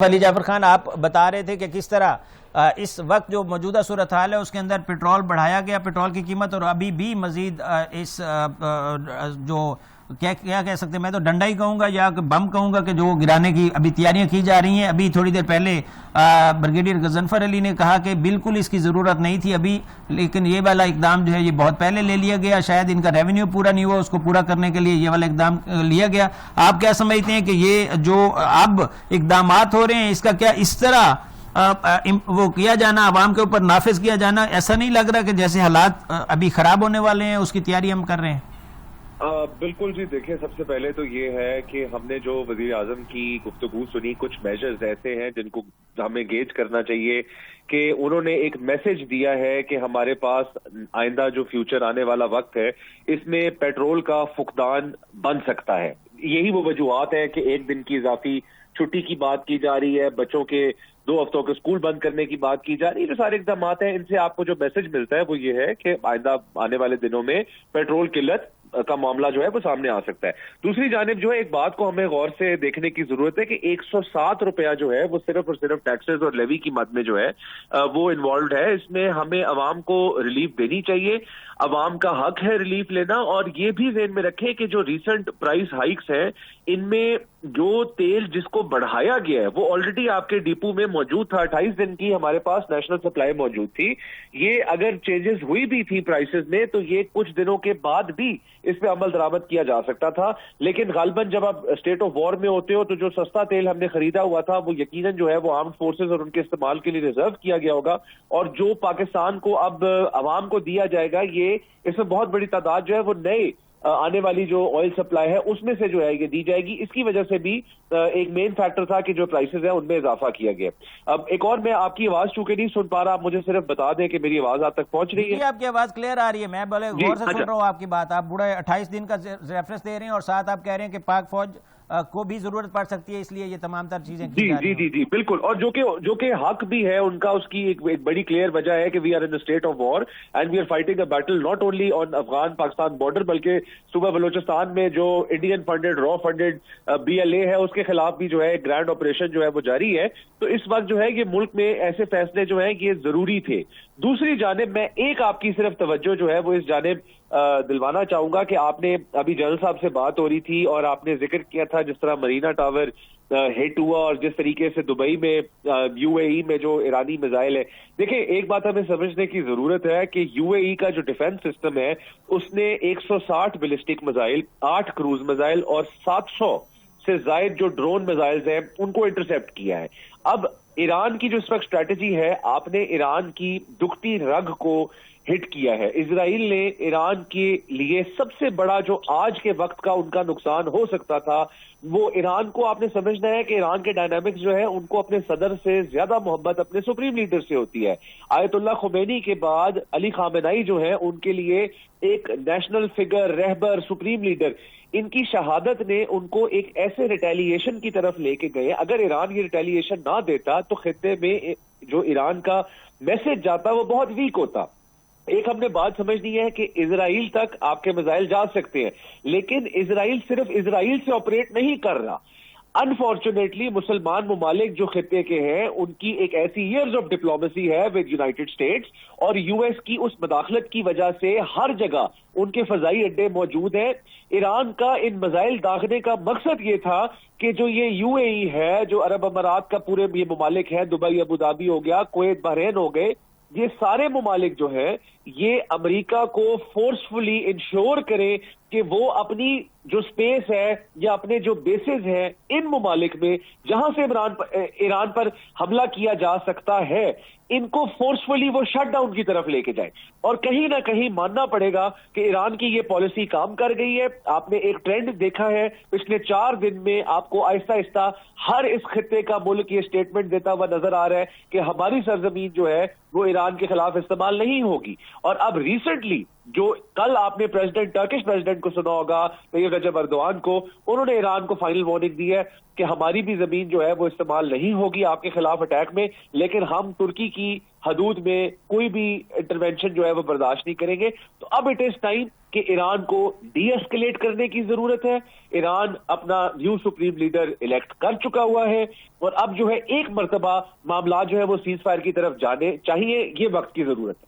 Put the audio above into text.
علی جعفر خان، آپ بتا رہے تھے کہ کس طرح اس وقت جو موجودہ صورتحال ہے اس کے اندر پیٹرول بڑھایا گیا، پیٹرول کی قیمت، اور ابھی بھی مزید اس جو کیا کہہ سکتے ہیں، میں تو ڈنڈا ہی کہوں گا یا بم کہوں گا کہ جو گرانے کی ابھی تیاریاں کی جا رہی ہیں۔ ابھی تھوڑی دیر پہلے بریگیڈیئر غضنفر علی نے کہا کہ بالکل اس کی ضرورت نہیں تھی ابھی، لیکن یہ والا اقدام جو ہے یہ بہت پہلے لے لیا گیا، شاید ان کا ریونیو پورا نہیں ہوا، اس کو پورا کرنے کے لیے یہ والا اقدام لیا گیا۔ آپ کیا سمجھتے ہیں کہ یہ جو اب اقدامات ہو رہے ہیں اس کا کیا اس طرح وہ کیا جانا، عوام کے اوپر نافذ کیا جانا، ایسا نہیں لگ رہا کہ جیسے حالات ابھی خراب ہونے والے ہیں اس کی تیاری ہم کر رہے ہیں؟ بالکل جی، دیکھیں سب سے پہلے تو یہ ہے کہ ہم نے جو وزیر اعظم کی گفتگو سنی، کچھ میجرز ایسے ہیں جن کو ہمیں گیج کرنا چاہیے کہ انہوں نے ایک میسج دیا ہے کہ ہمارے پاس آئندہ جو فیوچر آنے والا وقت ہے اس میں پیٹرول کا فقدان بن سکتا ہے۔ یہی وہ وجوہات ہے کہ ایک دن کی اضافی چھٹی کی بات کی جا رہی ہے، بچوں کے 2 ہفتوں کے اسکول بند کرنے کی بات کی جا رہی ہے، جو سارے اقدامات ہیں ان سے آپ کو جو میسج ملتا ہے وہ یہ ہے کہ آئندہ آنے والے دنوں میں پیٹرول قلت کا معاملہ جو ہے وہ سامنے آ سکتا ہے۔ دوسری جانب جو ہے ایک بات کو ہمیں غور سے دیکھنے کی ضرورت ہے کہ 107 روپیہ جو ہے وہ صرف اور صرف ٹیکسز اور لیوی کی مد میں جو ہے وہ انوالوڈ ہے۔ اس میں ہمیں عوام کو ریلیف دینی چاہیے، عوام کا حق ہے ریلیف لینا، اور یہ بھی ذہن میں رکھیں کہ جو ریسنٹ پرائس ہائیکس ہیں ان میں جو تیل جس کو بڑھایا گیا ہے وہ آلریڈی آپ کے ڈپو میں موجود تھا، 28 دن کی ہمارے پاس نیشنل سپلائی موجود تھی۔ یہ اگر چینجز ہوئی بھی تھی پرائسز میں تو یہ کچھ دنوں کے بعد بھی اس پہ عمل درآمد کیا جا سکتا تھا، لیکن غالباً جب آپ اسٹیٹ آف وار میں ہوتے ہو تو جو سستا تیل ہم نے خریدا ہوا تھا وہ یقیناً جو ہے وہ آرمڈ فورسز اور ان کے استعمال کے لیے ریزرو کیا گیا ہوگا، اور جو پاکستان کو اب عوام کو دیا جائے گا یہ اس میں بہت بڑی تعداد جو ہے وہ نئے آنے والی جو آئل سپلائی ہے اس میں سے جو ہے یہ دی جائے گی۔ اس کی وجہ سے بھی ایک مین فیکٹر تھا کہ جو پرائسز ہیں ان میں اضافہ کیا گیا۔ اب ایک اور، میں آپ کی آواز چونکہ نہیں سن پا رہا، آپ مجھے صرف بتا دیں کہ میری آواز آپ تک پہنچ رہی ہے؟ آپ کی آواز کلیئر آ رہی ہے، میں بولے غور سے سن رہا ہوں آپ کی بات۔ آپ بڑے 28 دن کا ریفرنس دے رہے ہیں اور ساتھ آپ کہہ رہے ہیں کہ پاک فوج کو بھی ضرورت پڑ سکتی ہے، اس لیے یہ تمام تر چیزیں کی جا رہی ہیں۔ جی بالکل، اور جو کہ حق بھی ہے ان کا، اس کی ایک بڑی کلیئر وجہ ہے کہ we are in state of war and we are fighting a battle not only on Afghan Pakistan border, بلکہ صوبہ بلوچستان میں جو انڈین فنڈڈ را فنڈڈ BLA ہے اس کے خلاف بھی جو ہے گرینڈ آپریشن جو ہے وہ جاری ہے۔ تو اس وقت جو ہے یہ ملک میں ایسے فیصلے جو ہیں یہ ضروری تھے۔ دوسری جانب میں ایک آپ کی صرف توجہ جو ہے وہ اس جانب دلوانا چاہوں گا کہ آپ نے ابھی جنرل صاحب سے بات ہو رہی تھی اور آپ نے ذکر کیا تھا جس طرح مرینا ٹاور ہٹ ہوا اور جس طریقے سے دبئی میں UAE میں جو ایرانی میزائل ہے۔ دیکھیں ایک بات ہمیں سمجھنے کی ضرورت ہے کہ UAE کا جو ڈیفنس سسٹم ہے اس نے 160 بیلسٹک میزائل، 8 کروز میزائل اور 700 سے زائد جو ڈرون میزائلز ہیں ان کو انٹرسیپٹ کیا ہے۔ اب ایران کی جو اس وقت اسٹریٹجی ہے، آپ نے ایران کی دکھتی رگ کو ہٹ کیا ہے۔ اسرائیل نے ایران کے لیے سب سے بڑا جو آج کے وقت کا ان کا نقصان ہو سکتا تھا وہ ایران کو، آپ نے سمجھنا ہے کہ ایران کے ڈائنامکس جو ہے ان کو اپنے صدر سے زیادہ محبت اپنے سپریم لیڈر سے ہوتی ہے۔ آیت اللہ خمینی کے بعد علی خامنہئی جو ہے ان کے لیے ایک نیشنل فگر، رہبر، سپریم لیڈر، ان کی شہادت نے ان کو ایک ایسے ریٹیلیشن کی طرف لے کے گئے۔ اگر ایران یہ ریٹیلیشن نہ دیتا تو خطے میں جو ایران کا میسج جاتا وہ بہت ویک ہوتا۔ ایک ہم نے بات سمجھنی ہے کہ اسرائیل تک آپ کے میزائل جا سکتے ہیں، لیکن اسرائیل صرف اسرائیل سے آپریٹ نہیں کر رہا۔ انفارچونیٹلی مسلمان ممالک جو خطے کے ہیں ان کی ایک ایسی ایئرز آف ڈپلومیسی ہے ود یونائٹڈ اسٹیٹس، اور US کی اس مداخلت کی وجہ سے ہر جگہ ان کے فضائی اڈے موجود ہیں۔ ایران کا ان میزائل داغنے کا مقصد یہ تھا کہ جو یہ UAE ہے، جو عرب امارات کا پورے یہ ممالک ہیں، دبئی، ابوظہبی ہو گیا، کویت، بحرین ہو گئے، یہ سارے ممالک جو ہیں یہ امریکہ کو فورسفلی انشور کریں کہ وہ اپنی جو سپیس ہے یا اپنے جو بیسز ہیں ان ممالک میں جہاں سے ایران پر حملہ کیا جا سکتا ہے، ان کو فورسفلی وہ شٹ ڈاؤن کی طرف لے کے جائیں۔ اور کہیں نہ کہیں ماننا پڑے گا کہ ایران کی یہ پالیسی کام کر گئی ہے۔ آپ نے ایک ٹرینڈ دیکھا ہے پچھلے 4 دن میں، آپ کو آہستہ آہستہ ہر اس خطے کا ملک یہ سٹیٹمنٹ دیتا ہوا نظر آ رہا ہے کہ ہماری سرزمین جو ہے وہ ایران کے خلاف استعمال نہیں ہوگی۔ اور اب ریسنٹلی جو کل آپ نے ٹرکش پریزیڈنٹ کو سنا ہوگا طیب رجب اردوان کو، انہوں نے ایران کو فائنل وارننگ دی ہے کہ ہماری بھی زمین جو ہے وہ استعمال نہیں ہوگی آپ کے خلاف اٹیک میں، لیکن ہم ترکی کی حدود میں کوئی بھی انٹرونشن جو ہے وہ برداشت نہیں کریں گے۔ تو اب اٹ از ٹائم کہ ایران کو ڈی ایسکیلیٹ کرنے کی ضرورت ہے۔ ایران اپنا نیو سپریم لیڈر الیکٹ کر چکا ہوا ہے، اور اب جو ہے ایک مرتبہ معاملات جو ہے وہ سیز فائر کی طرف جانے چاہیے، یہ وقت کی ضرورت ہے۔